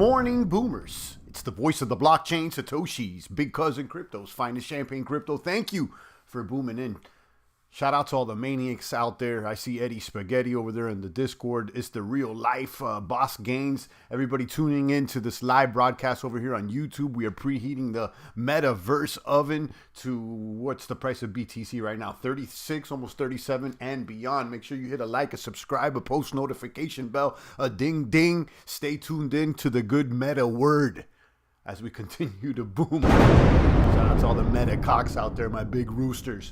morning, boomers. It's the voice of the blockchain, Satoshi's big cousin Crypto's finest champagne crypto. Thank you for booming in. Shout out to all the maniacs out there. I see Eddie Spaghetti over there in the Discord. It's the real life Boss Gains. Everybody tuning in to this live broadcast over here on YouTube. We are preheating the metaverse oven to what's the price of BTC right now? 36, almost 37 and beyond. Make sure you hit a like, a subscribe, a post notification bell, a ding ding. Stay tuned in to the good meta word as we continue to boom. Shout out to all the meta cocks out there, my big roosters.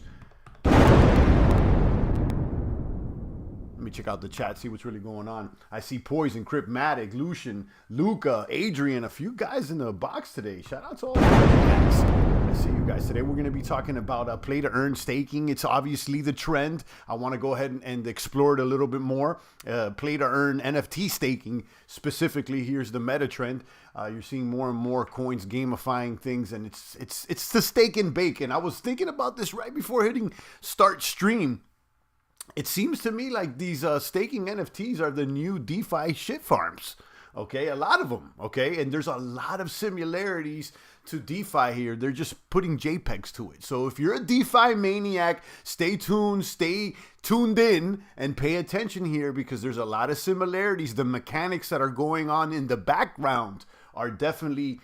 Let me check out the chat, see what's really going on. I see Poison, Cryptmatic, Lucian, Luca, Adrian, a few guys in the box today. Shout out to all the guys. I see you guys. Today we're going to be talking about play to earn staking. It's obviously the trend. I want to go ahead and explore it a little bit more. Play to earn NFT staking specifically. Here's the meta trend. You're seeing more and more coins gamifying things, and it's the stake and bake. And I was thinking about this right before hitting start stream. It seems to me like these staking NFTs are the new DeFi shit farms. Okay, a lot of them. Okay, and there's a lot of similarities to DeFi here. They're just putting JPEGs to it. So if you're a DeFi maniac, stay tuned, stay tuned in, and pay attention here because there's a lot of similarities. The mechanics that are going on in the background are definitely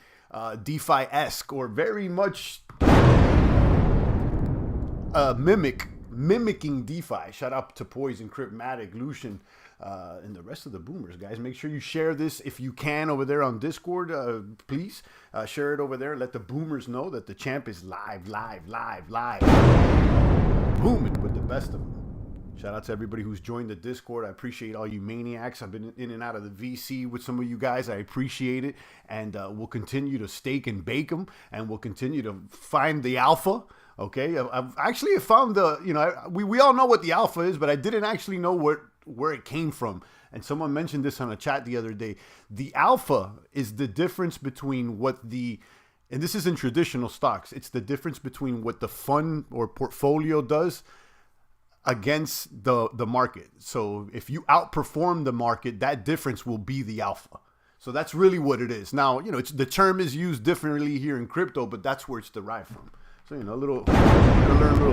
DeFi-esque or very much mimicking DeFi. Shout out to Poison, Cryptmatic, Lucian, and the rest of the boomers, guys. Make sure you share this if you can over there on Discord. Please share it over there. Let the boomers know that the champ is live. Booming with the best of them. Shout out to everybody who's joined the Discord. I appreciate all you maniacs. I've been in and out of the VC with some of you guys. I appreciate it. And we'll continue to stake and bake them. And we'll continue to find the alpha. Okay, I've actually found we all know what the alpha is, but I didn't actually know where it came from. And someone mentioned this on a chat the other day. The alpha is the difference between and this is in traditional stocks, it's the difference between what the fund or portfolio does against the market. So if you outperform the market, that difference will be the alpha. So that's really what it is. Now, the term is used differently here in crypto, but that's where it's derived from. So, I learn a little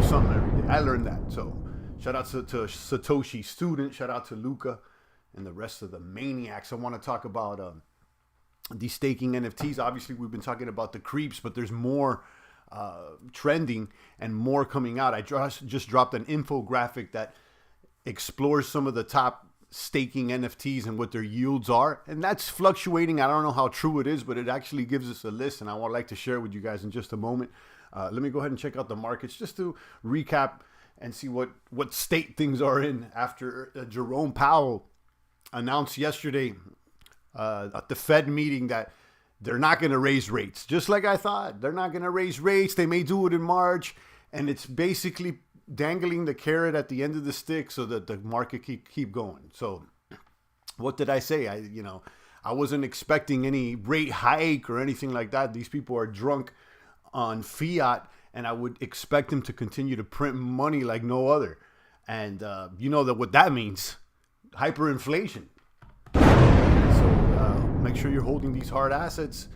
something every day. I learned that. So, shout out to Satoshi Student. Shout out to Luca and the rest of the maniacs. I want to talk about these staking NFTs. Obviously, we've been talking about the creeps, but there's more trending and more coming out. I just dropped an infographic that explores some of the top staking NFTs and what their yields are. And that's fluctuating. I don't know how true it is, but it actually gives us a list. And I would like to share it with you guys in just a moment. Let me go ahead and check out the markets just to recap and see what state things are in after Jerome Powell announced yesterday at the Fed meeting that they're not going to raise rates. Just like I thought. They're not going to raise rates. They may do it in March. And it's basically dangling the carrot at the end of the stick so that the market keep going. So what did I say? I wasn't expecting any rate hike or anything like that. These people are drunk on fiat, and I would expect them to continue to print money like no other. And you know that what that means, hyperinflation. So make sure you're holding these hard assets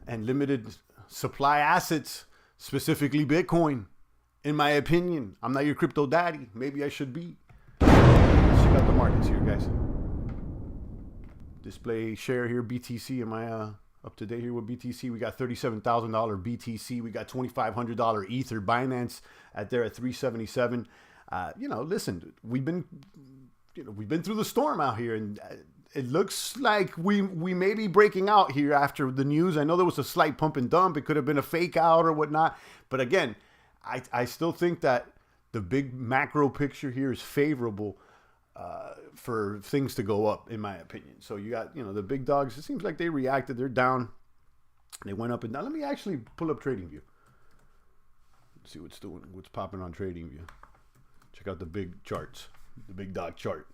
and limited supply assets, specifically Bitcoin. In my opinion, I'm not your crypto daddy. Maybe I should be. Let's check out the markets here, guys. Display share here, BTC. Am I up to date here with BTC? We got $37,000 BTC. We got $2,500 Ether. Binance at 377. Listen, we've been through the storm out here, and it looks like we may be breaking out here after the news. I know there was a slight pump and dump. It could have been a fake out or whatnot, but again, I still think that the big macro picture here is favorable for things to go up, in my opinion. So you got, the big dogs. It seems like they reacted. They're down. They went up and down. Let me actually pull up TradingView. Let's see what's popping on TradingView. Check out the big charts, the big dog chart.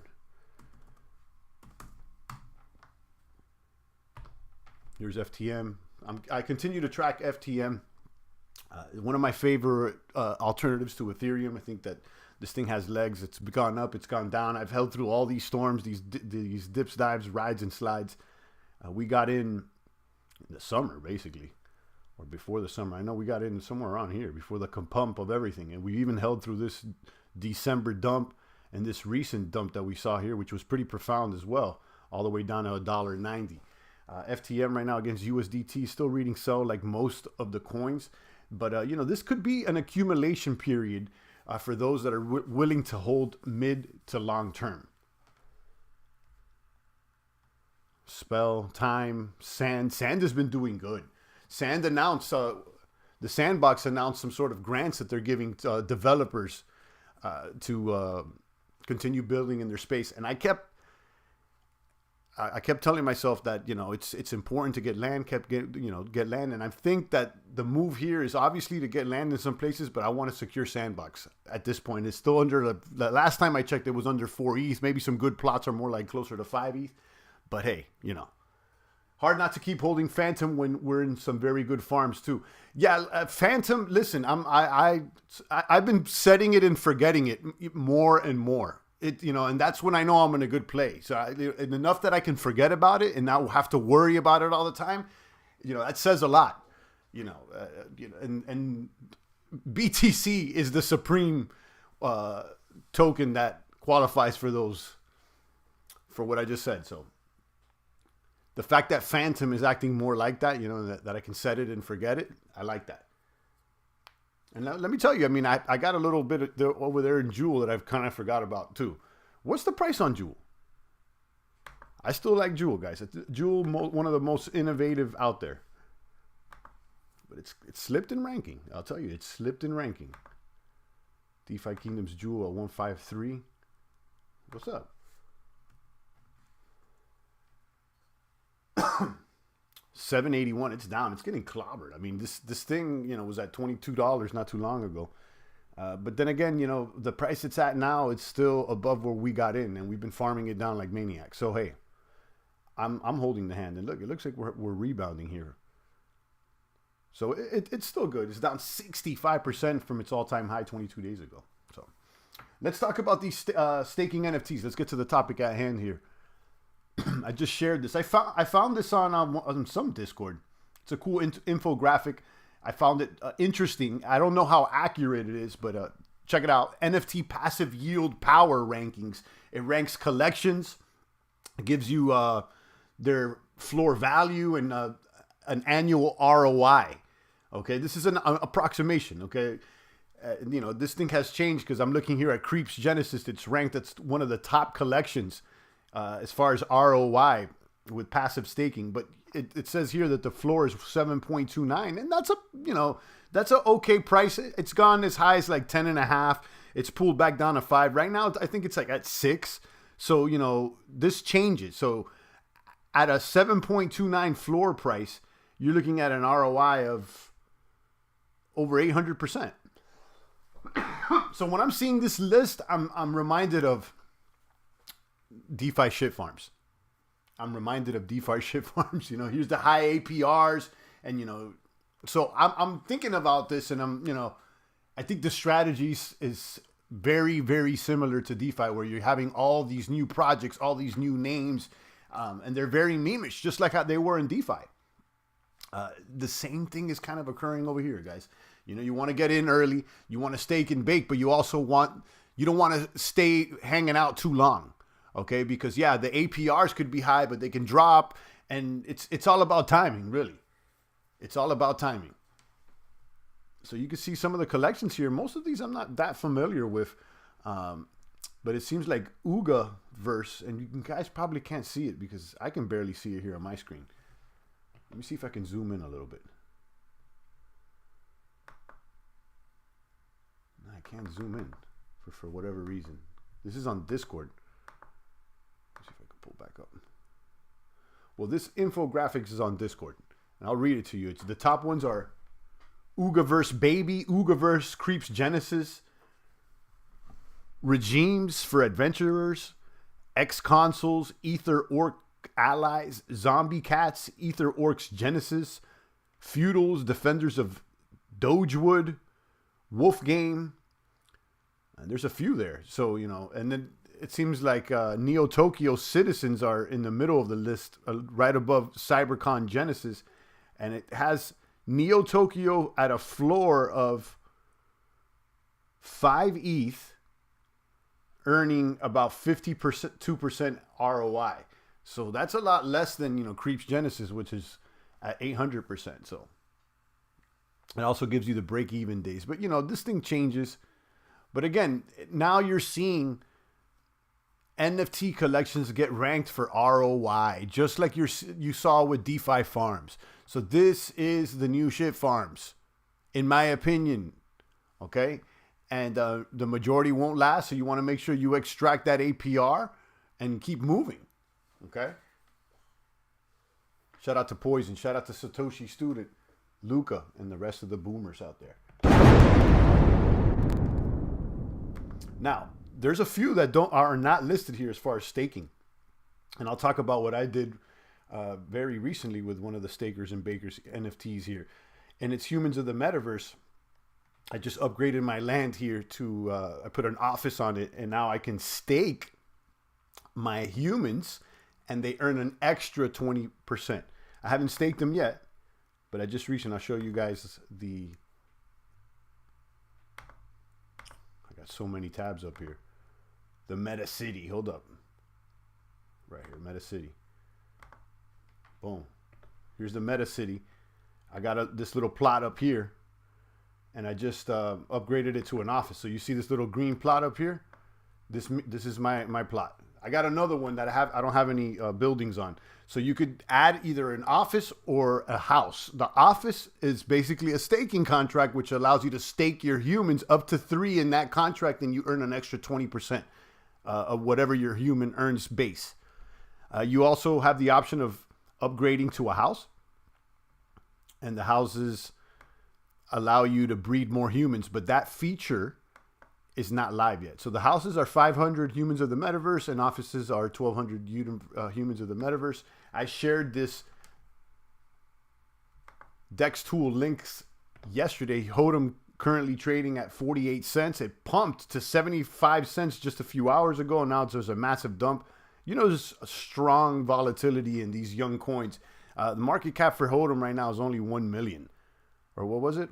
Here's FTM. I continue to track FTM. One of my favorite alternatives to Ethereum. I think that this thing has legs. It's gone up. It's gone down. I've held through all these storms, these dips, dives, rides, and slides. We got in in the summer, basically, or before the summer. I know we got in somewhere around here before the pump of everything, and we even held through this December dump and this recent dump that we saw here, which was pretty profound as well, all the way down to $1.90. FTM right now against USDT still reading sell like most of the coins, but you know, this could be an accumulation period for those that are willing to hold mid to long term. Spell, Time, Sand has been doing good. Sand announced, the Sandbox announced some sort of grants that they're giving to, developers to continue building in their space. And I kept telling myself that, you know, it's important to get land, get land. And I think that the move here is obviously to get land in some places, but I want to secure Sandbox at this point. It's still under the last time I checked, it was under 4 ETH. Maybe some good plots are more like closer to 5 ETH. But hey, you know, hard not to keep holding Phantom when we're in some very good farms too. Yeah, Phantom. Listen, I've been setting it and forgetting it more and more. It, you know, and that's when I know I'm in a good place. So and enough that I can forget about it and not have to worry about it all the time. You know, that says a lot. You know, and BTC is the supreme token that qualifies for those, for what I just said. So the fact that Phantom is acting more like that, you know, that I can set it and forget it, I like that. And let me tell you, I mean, I got a little bit over there in Jewel that I've kind of forgot about too. What's the price on Jewel? I still like Jewel, guys. Jewel, one of the most innovative out there. But it's slipped in ranking. I'll tell you, it's slipped in ranking. DeFi Kingdoms Jewel at 153. What's up? $7.81. It's down. It's getting clobbered. I mean, this thing, you know, was at $22 not too long ago. But then again, you know, the price it's at now, it's still above where we got in, and we've been farming it down like maniacs. So hey, I'm holding the hand, and look, it looks like we're rebounding here. So it's still good. It's down 65% from its all-time high 22 days ago. So let's talk about these staking NFTs. Let's get to the topic at hand here. I just shared this. I found this on some Discord. It's a cool infographic. I found it interesting. I don't know how accurate it is, but check it out. NFT passive yield power rankings. It ranks collections. It gives you their floor value and an annual ROI. Okay, this is an approximation. Okay, you know, this thing has changed because I'm looking here at Creeps Genesis. It's ranked as one of the top collections as far as ROI with passive staking, but it says here that the floor is 7.29, and that's a okay price. It's gone as high as like 10.5. It's pulled back down to 5 right now. I think it's like at 6. So, you know, this changes. So at a 7.29 floor price, you're looking at an ROI of over 800%. So when I'm seeing this list, I'm reminded of DeFi shit farms. I'm reminded of DeFi shit farms. You know, here's the high APRs, and you know, so I'm thinking about this, and I think the strategy is very, very similar to DeFi, where you're having all these new projects, all these new names, and they're very memeish, just like how they were in DeFi. The same thing is kind of occurring over here, guys. You know, you want to get in early, you want to stake and bake, but you don't want to stay hanging out too long. Okay, because yeah, the APRs could be high, but they can drop, and it's all about timing, really. It's all about timing. So you can see some of the collections here. Most of these I'm not that familiar with, but it seems like Ooga verse, and you guys probably can't see it because I can barely see it here on my screen. Let me see if I can zoom in a little bit. No, I can't zoom in for whatever reason. This is on Discord. Pull back up. Well, this infographics is on Discord, and I'll read it to you. The top ones are Oogaverse Baby, Oogaverse Creeps Genesis, Regimes for Adventurers, X Consoles, Ether Orc Allies, Zombie Cats, Ether Orcs Genesis, Feudals, Defenders of Dogewood, Wolf Game, and there's a few there. So, you know, and then it seems like Neo Tokyo Citizens are in the middle of the list, right above CyberCon Genesis, And it has Neo Tokyo at a floor of 5 ETH, earning about 50%, 2% ROI. So that's a lot less than, you know, Creeps Genesis, which is at 800%. So it also gives you the break-even days. But, you know, this thing changes. But again, now you're seeing NFT collections get ranked for ROI, just like you saw with DeFi farms. So this is the new shit, farms, in my opinion. Okay? And the majority won't last, so you want to make sure you extract that APR and keep moving. Okay? Shout out to Poison. Shout out to Satoshi Student, Luca, and the rest of the boomers out there. Now, there's a few that are not listed here as far as staking. And I'll talk about what I did very recently with one of the stakers and bakers NFTs here. And it's Humans of the Metaverse. I just upgraded my land here to, I put an office on it, and now I can stake my humans, and they earn an extra 20%. I haven't staked them yet, but I just reached, and I'll show you guys I got so many tabs up here. The Meta City, hold up. Right here, Meta City. Boom. Here's the Meta City. I got this little plot up here, and I just upgraded it to an office. So you see this little green plot up here? This is my plot. I got another one that I don't have any buildings on. So you could add either an office or a house. The office is basically a staking contract, which allows you to stake your humans up to 3 in that contract, and you earn an extra 20% of whatever your human earns base. You also have the option of upgrading to a house, and the houses allow you to breed more humans, but that feature is not live yet. So the houses are 500 humans of the metaverse, and offices are 1,200 humans of the metaverse. I shared this Dex tool links yesterday. Hodem currently trading at 48 cents. It pumped to 75 cents just a few hours ago, and now there's a massive dump. You know, there's a strong volatility in these young coins. The market cap for Hodem right now is only 1 million. Or what was it?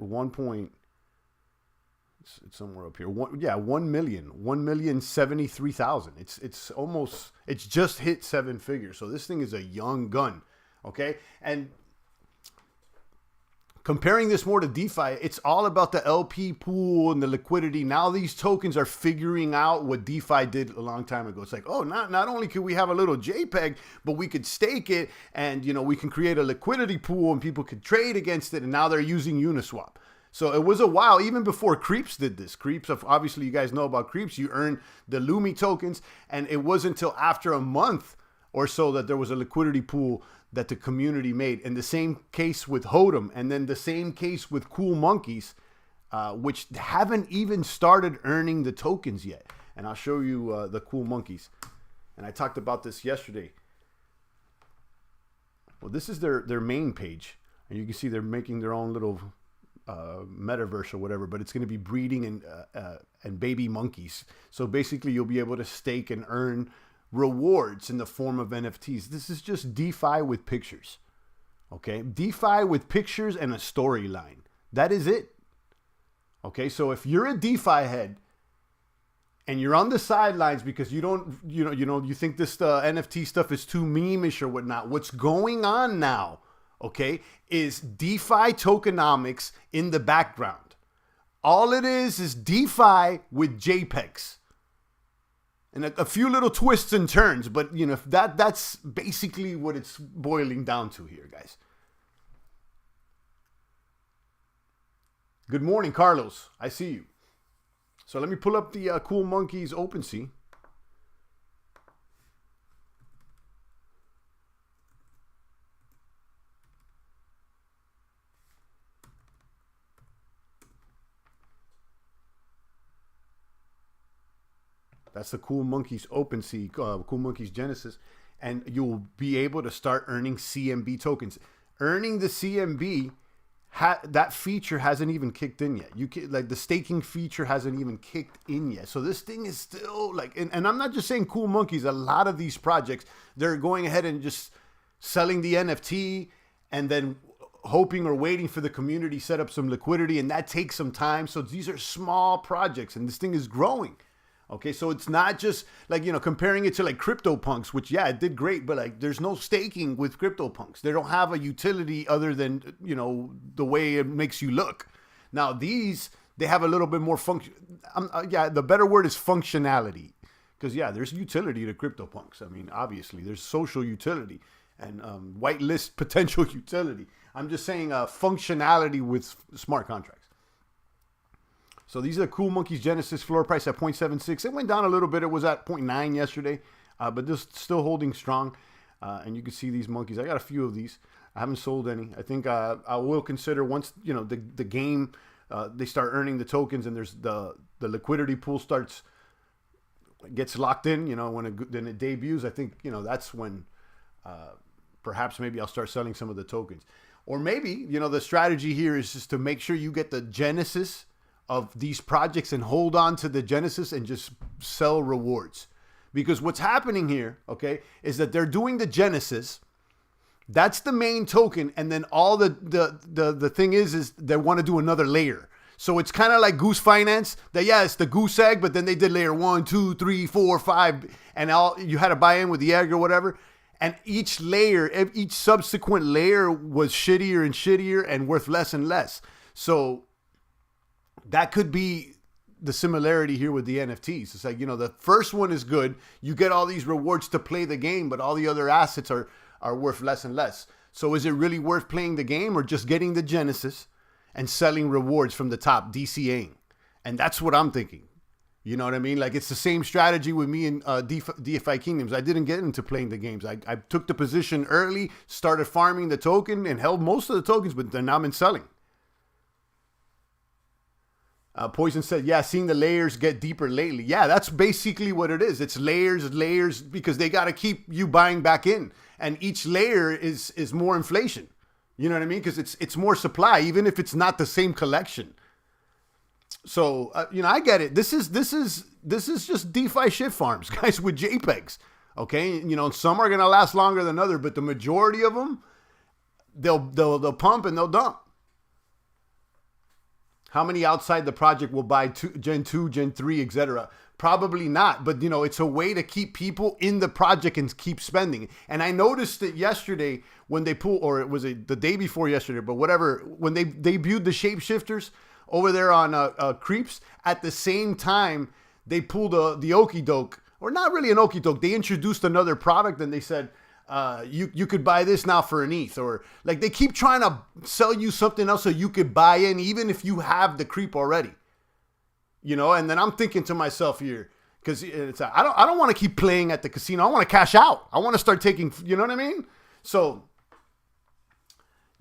It's somewhere up here. 1 million. 1,073,000. It's just hit 7 figures. So this thing is a young gun. Okay. And comparing this more to DeFi, it's all about the LP pool and the liquidity. Now these tokens are figuring out what DeFi did a long time ago. It's like, oh, not only could we have a little JPEG, but we could stake it, and you know, we can create a liquidity pool and people could trade against it. And now they're using Uniswap. So it was a while, even before Creeps did this. Creeps, obviously you guys know about Creeps. You earn the Lumi tokens, and it wasn't until after a month or so that there was a liquidity pool that the community made. And the same case with Hodem, and then the same case with Cool Monkeys, which haven't even started earning the tokens yet. And I'll show you the Cool Monkeys. And I talked about this yesterday. Well, this is their main page. And you can see they're making their own little metaverse or whatever, but it's going to be breeding and baby monkeys. So basically you'll be able to stake and earn rewards in the form of NFTs. This is just DeFi with pictures. Okay, DeFi with pictures and a storyline. That is it. Okay, so if you're a DeFi head and you're on the sidelines because you think this NFT stuff is too meme-ish or whatnot, what's going on now, okay, is DeFi tokenomics in the background. All it is DeFi with JPEGs. And a few little twists and turns, but you know, that's basically what it's boiling down to here, guys. Good morning, Carlos. I see you. So let me pull up the Cool Monkeys OpenSea. That's the Cool Monkeys OpenSea, Cool Monkeys Genesis, and you'll be able to start earning CMB tokens. Earning the CMB, that feature hasn't even kicked in yet. Like the staking feature hasn't even kicked in yet. So this thing is still like, and I'm not just saying Cool Monkeys. A lot of these projects, they're going ahead and just selling the NFT, and then hoping or waiting for the community set up some liquidity, and that takes some time. So these are small projects, and this thing is growing. Okay, so it's not just like, comparing it to like CryptoPunks, which, yeah, it did great, but like there's no staking with CryptoPunks. They don't have a utility other than, the way it makes you look. Now these, they have a little bit more function. The better word is functionality. Because, yeah, there's utility to CryptoPunks. I mean, obviously, there's social utility and whitelist potential utility. I'm just saying functionality with smart contracts. So these are Cool Monkeys Genesis floor price at 0.76. It went down a little bit. It was at 0.9 yesterday, but this still holding strong. And you can see these monkeys. I got a few of these. I haven't sold any. I think I will consider once, the game, they start earning the tokens and there's the liquidity pool gets locked in, when it debuts. I think, that's when perhaps maybe I'll start selling some of the tokens. Or maybe, the strategy here is just to make sure you get the genesis of these projects and hold on to the genesis and just sell rewards. Because what's happening here, okay, is that they're doing the genesis. That's the main token. And then all the thing is they want to do another layer. So it's kind of like Goose Finance. That, yeah, it's the goose egg, but then they did layer 1, 2, 3, 4, 5, and you had to buy in with the egg or whatever. And each layer, each subsequent layer was shittier and shittier and worth less and less. So that could be the similarity here with the NFTs. It's like, the first one is good. You get all these rewards to play the game, but all the other assets are worth less and less. So is it really worth playing the game or just getting the genesis and selling rewards from the top, DCAing? And that's what I'm thinking. You know what I mean? Like, it's the same strategy with me in DeFi Kingdoms. I didn't get into playing the games. I took the position early, started farming the token, and held most of the tokens, but then I'm in selling. Poison said, yeah, seeing the layers get deeper lately. Yeah, that's basically what it is. It's layers, because they got to keep you buying back in. And each layer is more inflation. You know what I mean? Because it's more supply, even if it's not the same collection. So, I get it. This is just DeFi shit farms, guys, with JPEGs. Okay? Some are going to last longer than others, but the majority of them, they'll pump and they'll dump. How many outside the project will buy Gen 2, Gen 3, etc.? Probably not. But, it's a way to keep people in the project and keep spending. And I noticed it yesterday when they or it was the day before yesterday, but whatever, when they debuted the shapeshifters over there on Creeps, at the same time, they pulled the Okie Doke, or not really an Okie Doke. They introduced another product and they said, you could buy this now for an ETH, or like they keep trying to sell you something else so you could buy in, even if you have the creep already, and then I'm thinking to myself here, because I don't want to keep playing at the casino. I want to cash out. I want to start taking, you know what I mean? So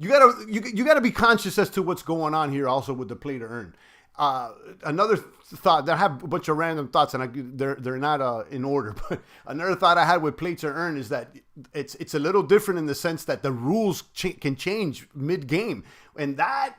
you gotta be conscious as to what's going on here also with the play to earn. Another thought, I have a bunch of random thoughts, and they're not in order, but another thought I had with play to earn is that it's a little different in the sense that the rules can change mid-game, and that,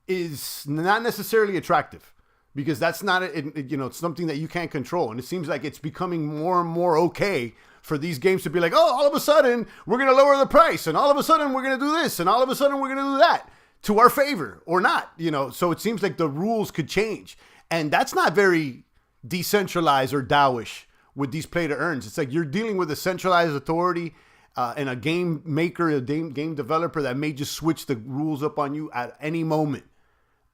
is not necessarily attractive, because that's not, it's something that you can't control, and it seems like it's becoming more and more okay for these games to be like, oh, all of a sudden, we're going to lower the price, and all of a sudden, we're going to do this, and all of a sudden, we're going to do that. To our favor or not, so it seems like the rules could change, and that's not very decentralized or DAOish with these play to earns. It's like you're dealing with a centralized authority and a game maker, a game developer that may just switch the rules up on you at any moment.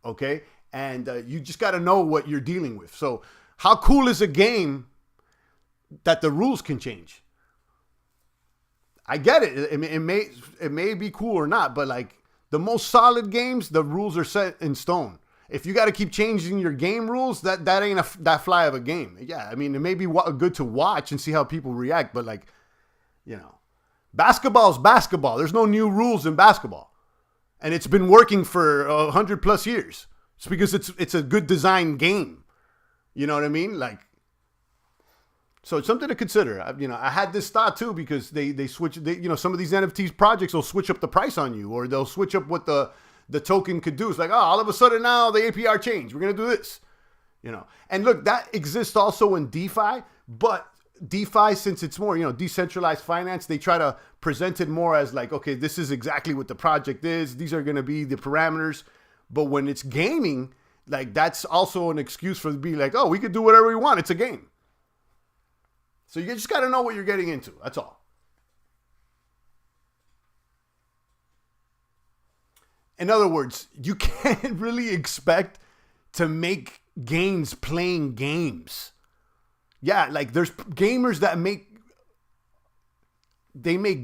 Okay. And you just got to know what you're dealing with. So how cool is a game that the rules can change? I get it. It may be cool or not, but like, the most solid games, the rules are set in stone. If you got to keep changing your game rules, that ain't that fly of a game. Yeah, it may be good to watch and see how people react, but like, basketball's basketball. There's no new rules in basketball, and it's been working for 100+ years. It's because it's a good design game. You know what I mean? Like, so it's something to consider. I had this thought too, because they switch. Some of these NFTs projects will switch up the price on you, or they'll switch up what the token could do. It's like, oh, all of a sudden now the APR changed. We're gonna do this, And look, that exists also in DeFi, but DeFi, since it's more, decentralized finance, they try to present it more as like, okay, this is exactly what the project is. These are going to be the parameters. But when it's gaming, like that's also an excuse for being like, oh, we could do whatever we want. It's a game. So you just got to know what you're getting into. That's all. In other words, you can't really expect to make gains playing games. Yeah, like there's gamers that make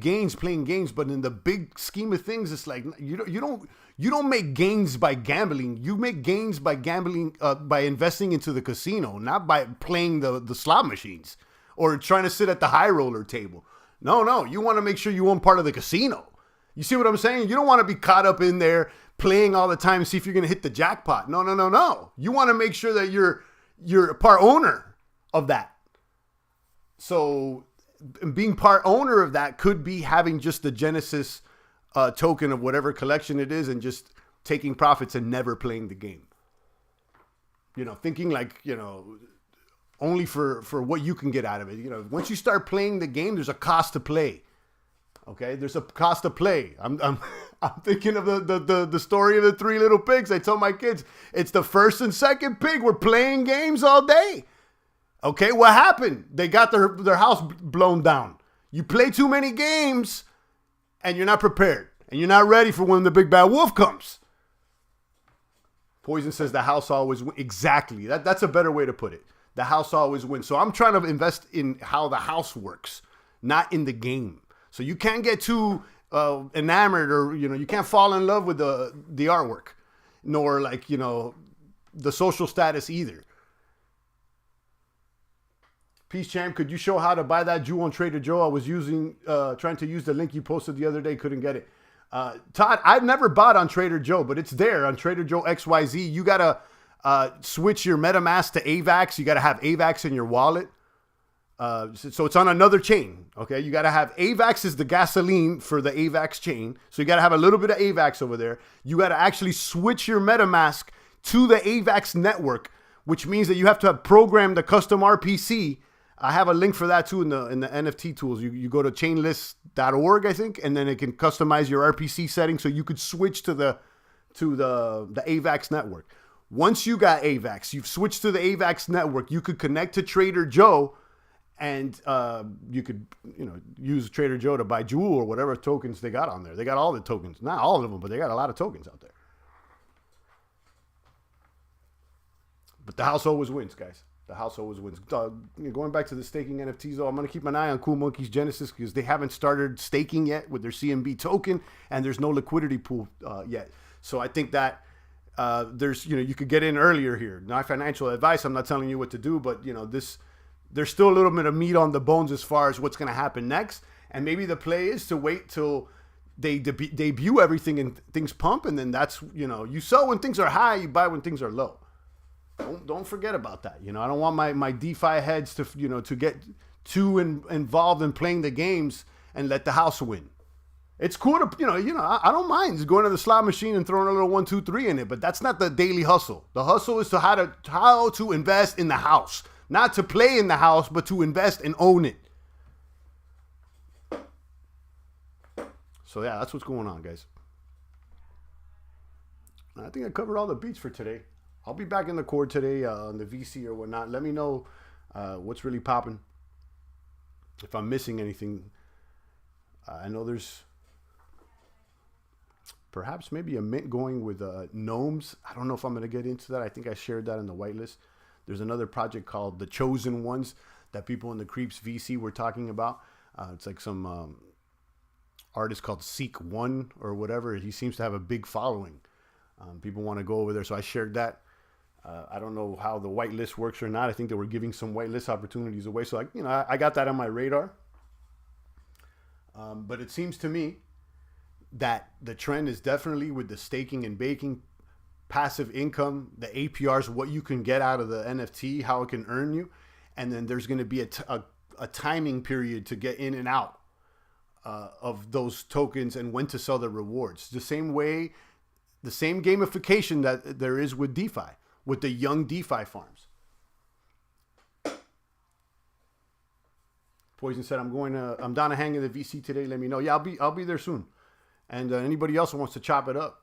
gains playing games, but in the big scheme of things, it's like you don't make gains by gambling. You make gains by gambling, by investing into the casino, not by playing the slot machines or trying to sit at the high roller table. No, you want to make sure you own part of the casino. You see what I'm saying? You don't want to be caught up in there playing all the time and see if you're going to hit the jackpot. No. You want to make sure that you're a part owner of that. So being part owner of that could be having just the Genesis token of whatever collection it is and just taking profits and never playing the game. Thinking like, only for what you can get out of it. Once you start playing the game, there's a cost to play. Okay, there's a cost to play. I'm thinking of the story of the three little pigs. I tell my kids, it's the first and second pig. We're playing games all day. Okay, what happened? They got their house blown down. You play too many games, and you're not prepared, and you're not ready for when the big bad wolf comes. Poison says the house always wins. Exactly. That's a better way to put it. The house always wins. So I'm trying to invest in how the house works, not in the game. So you can't get too enamored, or you can't fall in love with the artwork, nor like the social status either. Peace Champ, could you show how to buy that Jew on Trader Joe? I was trying to use the link you posted the other day, couldn't get it. Todd, I've never bought on Trader Joe, but it's there on Trader Joe XYZ. You gotta switch your MetaMask to AVAX. You gotta have AVAX in your wallet. So it's on another chain, okay? You got to have AVAX is the gasoline for the AVAX chain. So you got to have a little bit of AVAX over there. You got to actually switch your MetaMask to the AVAX network, which means that you have to have programmed the custom RPC. I have a link for that too in the NFT tools. You go to chainlist.org, I think, and then it can customize your RPC settings so you could switch to the AVAX network. Once you got AVAX, you've switched to the AVAX network, you could connect to Trader Joe. And you could, use Trader Joe to buy Jewel or whatever tokens they got on there. They got all the tokens. Not all of them, but they got a lot of tokens out there. But the house always wins, guys. The house always wins. Going back to the staking NFTs, though, I'm going to keep an eye on Cool Monkey's Genesis because they haven't started staking yet with their CMB token, and there's no liquidity pool yet. So I think that there's, you could get in earlier here. Not financial advice. I'm not telling you what to do, but, there's still a little bit of meat on the bones as far as what's going to happen next. And maybe the play is to wait till they debut everything and things pump. And then that's, you sell when things are high, you buy when things are low. Don't forget about that. I don't want my DeFi heads to, to get too involved in playing the games and let the house win. It's cool to, I don't mind just going to the slot machine and throwing a little 1, 2, 3 in it, but that's not the daily hustle. The hustle is to how to invest in the house. Not to play in the house, but to invest and own it. So yeah, that's what's going on, guys. I think I covered all the beats for today. I'll be back in the core today on the VC or whatnot. Let me know what's really popping. If I'm missing anything. I know there's perhaps maybe a mint going with gnomes. I don't know if I'm going to get into that. I think I shared that in the whitelist. There's another project called The Chosen Ones that people in the Creeps VC were talking about. It's like some artist called Seek One or whatever. He seems to have a big following. People want to go over there. So I shared that. I don't know how the whitelist works or not. I think they were giving some whitelist opportunities away. So I got that on my radar. But it seems to me that the trend is definitely with the staking and baking, passive income, the APRs, what you can get out of the NFT, how it can earn you. And then there's going to be a timing period to get in and out of those tokens and when to sell the rewards. The same way, the same gamification that there is with DeFi, with the young DeFi farms. Poison said, I'm down to hang in the VC today. Let me know. Yeah, I'll be there soon. And anybody else who wants to chop it up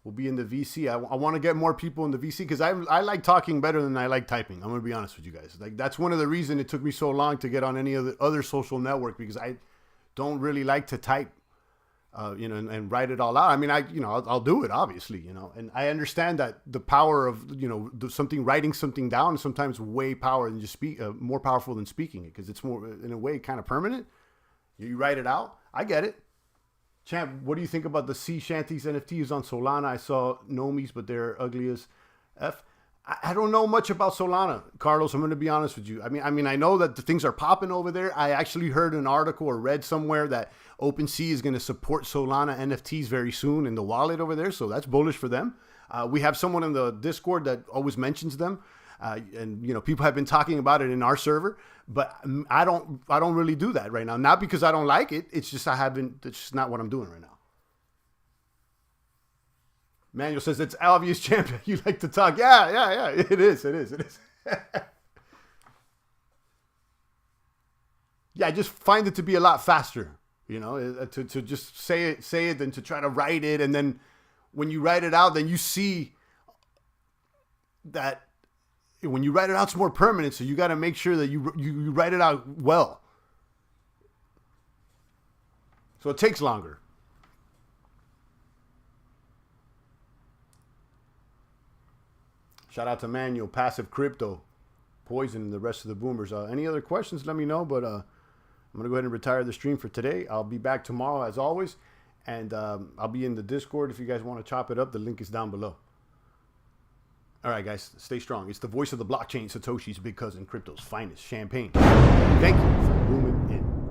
will be in the VC. I want to get more people in the VC because I like talking better than I like typing. I'm going to be honest with you guys. Like, that's one of the reasons it took me so long to get on any other social network, because I don't really like to type, and write it all out. I mean, I'll do it, obviously, and I understand that the power of, writing something down is sometimes way more powerful than speaking it, because it's more, in a way, kind of permanent. You write it out. I get it. Champ, what do you think about the sea shanties NFTs on Solana? I saw Nomis, but they're ugly as F. I don't know much about Solana, Carlos. I'm going to be honest with you. I mean, I know that the things are popping over there. I actually heard an article or read somewhere that OpenSea is going to support Solana NFTs very soon in the wallet over there. So that's bullish for them. We have someone in the Discord that always mentions them. And people have been talking about it in our server, but I don't really do that right now. Not because I don't like it. It's just it's just not what I'm doing right now. Manuel says, it's obvious, champion. You like to talk. Yeah. It is. Yeah, I just find it to be a lot faster, to just say it than to try to write it. And then when you write it out, then you see that when you write it out, it's more permanent. So you got to make sure that you write it out well. So it takes longer. Shout out to Manuel, Passive Crypto, Poison, and the rest of the boomers. Any other questions, let me know. But I'm going to go ahead and retire the stream for today. I'll be back tomorrow, as always. And I'll be in the Discord if you guys want to chop it up. The link is down below. All right, guys, stay strong. It's the voice of the blockchain, Satoshi's big cousin, crypto's finest champagne. Thank you for booming in.